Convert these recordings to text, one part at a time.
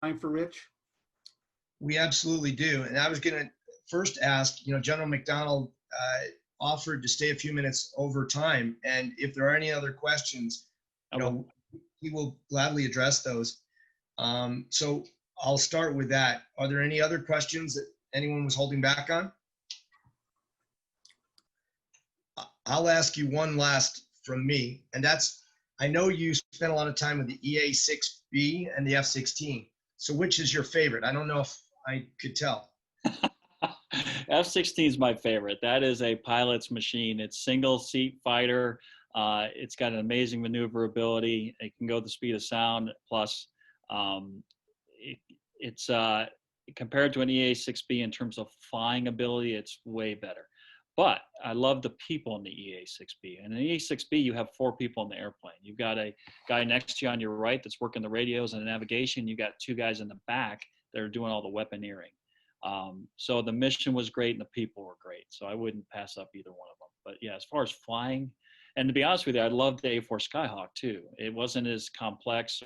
time for Rich? We absolutely do. And I was going to first ask, General McDonald offered to stay a few minutes over time. And if there are any other questions, he will gladly address those. So I'll start with that. Are there any other questions that anyone was holding back on? I'll ask you one last from me, and that's, I know you spent a lot of time with the EA-6B and the F-16. So which is your favorite? I don't know if I could tell. F-16 is my favorite. That is a pilot's machine. It's single seat fighter. It's got an amazing maneuverability. It can go the speed of sound. Plus, it's compared to an EA-6B in terms of flying ability, it's way better. But I love the people in the EA-6B. And in the EA-6B, you have 4 people in the airplane. You've got a guy next to you on your right that's working the radios and the navigation. You've got 2 guys in the back that are doing all the weaponeering. So the mission was great and the people were great. So I wouldn't pass up either one of them. But yeah, as far as flying, and to be honest with you, I loved the A4 Skyhawk too. It wasn't as complex,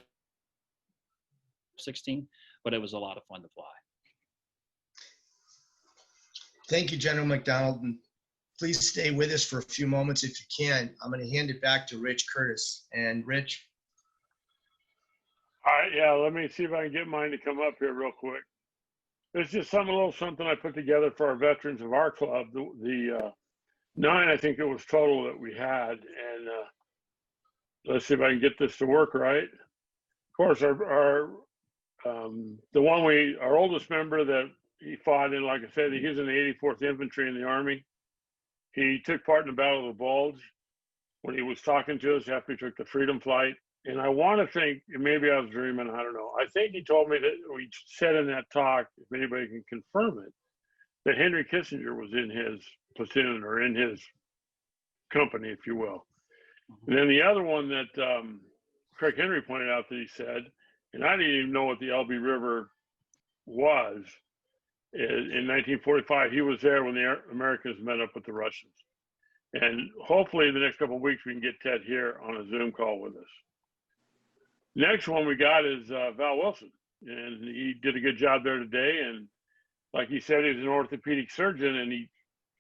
16, but it was a lot of fun to fly. Thank you, General McDonald. And please stay with us for a few moments if you can. I'm going to hand it back to Rich Curtis. And Rich? All right, yeah, let me see if I can get mine to come up here real quick. It's just a little something I put together for our veterans of our club. The 9, I think it was total that we had. And let's see if I can get this to work right. Of course, our oldest member that he fought in, like I said, he was in the 84th Infantry in the Army. He took part in the Battle of the Bulge when he was talking to us after he took the Freedom Flight. And I want to think, maybe I was dreaming, I don't know. I think he told me that we said in that talk, if anybody can confirm it, that Henry Kissinger was in his platoon or in his company, if you will. And then the other one that Craig Henry pointed out that he said, and I didn't even know what the Elbe River was, in 1945, he was there when the Americans met up with the Russians. And hopefully in the next couple of weeks, we can get Ted here on a Zoom call with us. Next one we got is Val Wilson, and he did a good job there today. And like he said, he's an orthopedic surgeon, and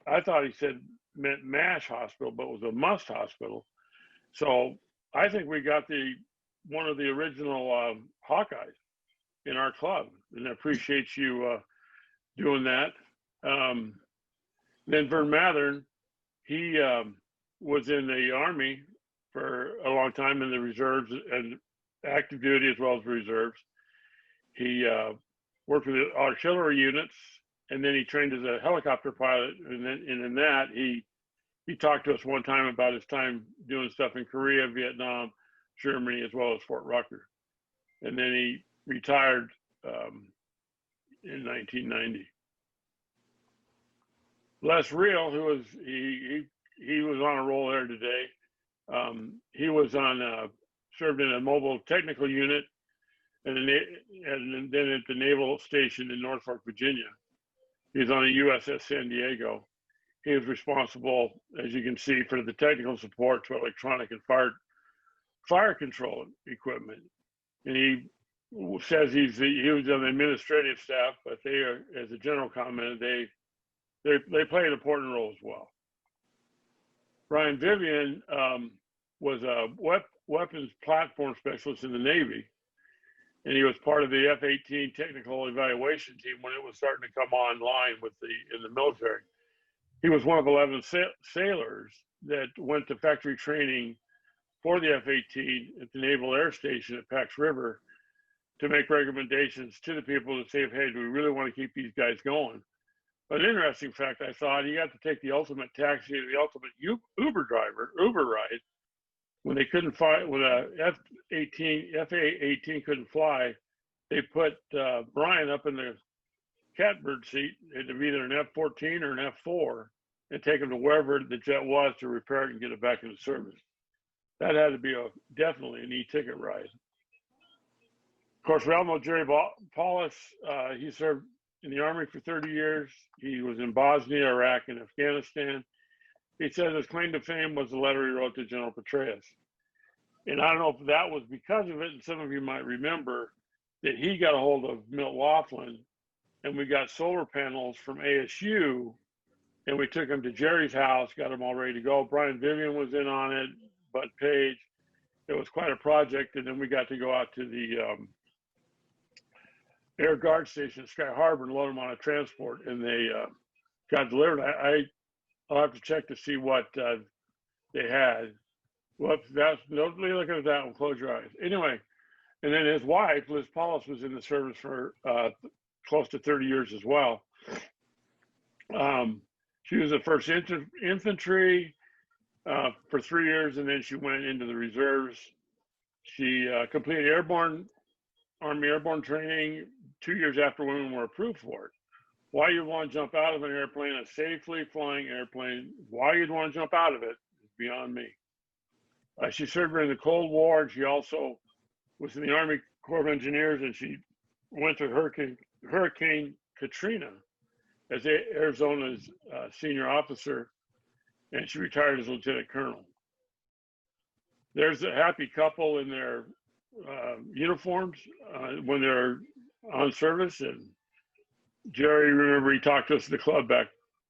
I thought he said meant MASH hospital, but it was a Must hospital. So I think we got one of the original Hawkeyes in our club, and I appreciate you doing that. Then Vern Mathern, he was in the Army for a long time in the reserves and active duty as well as reserves. He worked with the artillery units, and then he trained as a helicopter pilot. And in that, he talked to us one time about his time doing stuff in Korea, Vietnam, Germany, as well as Fort Rucker. And then he retired in 1990. Les Real, who was he was on a roll there today. He was served in a mobile technical unit, and then at the Naval Station in Norfolk, Virginia. He was on the USS San Diego. He was responsible, as you can see, for the technical support to electronic and fire control equipment. And he says he was on the administrative staff, but they are, as a general comment, they play an important role as well. Brian Vivian was a weapons platform specialist in the Navy, and he was part of the F-18 technical evaluation team when it was starting to come online in the military. He was one of 11 sailors that went to factory training for the F-18 at the Naval Air Station at Pax River to make recommendations to the people to say, hey, do we really want to keep these guys going? But an interesting fact, I thought, he got to take the ultimate taxi, the ultimate Uber ride, when they couldn't fly, when a F-18 couldn't fly, they put Brian up in the catbird seat of either an F-14 or an F-4 and take him to wherever the jet was to repair it and get it back into service. That had to be definitely an e-ticket ride. Of course, we all know Jerry Paulus. He served in the Army for 30 years. He was in Bosnia, Iraq, and Afghanistan. He says his claim to fame was the letter he wrote to General Petraeus. And I don't know if that was because of it, and some of you might remember that he got a hold of Milt Laughlin, and we got solar panels from ASU, and we took them to Jerry's house, got them all ready to go. Brian Vivian was in on it, Bud Page. It was quite a project, and then we got to go out to the Air Guard Station at Sky Harbor and load them on a transport, and they got delivered. I'll have to check to see what they had. Well, don't be looking at that one. Close your eyes. Anyway, and then his wife, Liz Paulus, was in the service for close to 30 years as well. She was the first infantry for 3 years, and then she went into the reserves. She completed Army airborne training 2 years after women were approved for it. Why you'd want to jump out of an airplane, a safely flying airplane, why you'd want to jump out of it is beyond me. She served during the Cold War, and she also was in the Army Corps of Engineers, and she went to Hurricane Katrina as Arizona's senior officer, and she retired as lieutenant colonel. There's a happy couple in their uniforms when they're on service, and Jerry, remember, he talked to us at the club back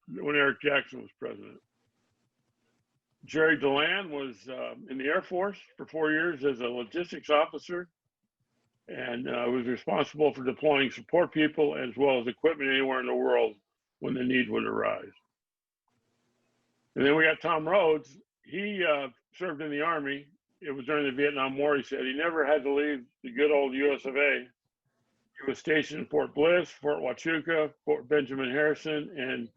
when Eric Jackson was president. Jerry Deland was in the Air Force for 4 years as a logistics officer, and was responsible for deploying support people as well as equipment anywhere in the world when the need would arise. And then we got Tom Rhodes. He served in the Army. It was during the Vietnam War, he said. He never had to leave the good old US of A. He was stationed in Fort Bliss, Fort Huachuca, Fort Benjamin Harrison, and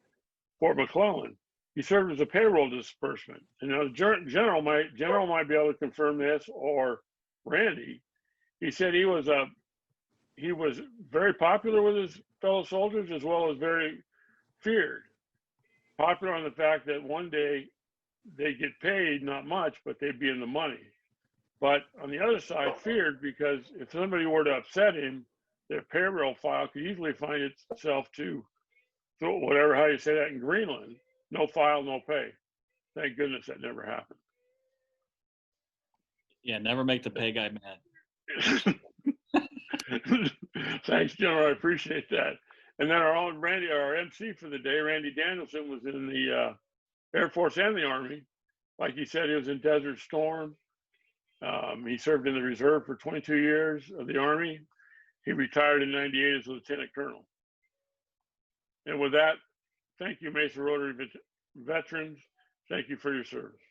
Fort McClellan. He served as a payroll disbursement. And now the general might be able to confirm this, or Randy. He said he was very popular with his fellow soldiers, as well as very feared. Popular on the fact that one day they'd get paid, not much, but they'd be in the money. But on the other side, feared because if somebody were to upset him, their payroll file could easily find itself to, whatever, how you say that in Greenland, no file, no pay. Thank goodness that never happened. Yeah, never make the pay guy mad. Thanks, General. I appreciate that. And then our own Randy, our MC for the day, Randy Danielson, was in the Air Force and the Army. Like he said, he was in Desert Storm. He served in the reserve for 22 years of the Army. He retired in '98 as a lieutenant colonel. And with that, thank you, Mesa Rotary veterans. Thank you for your service.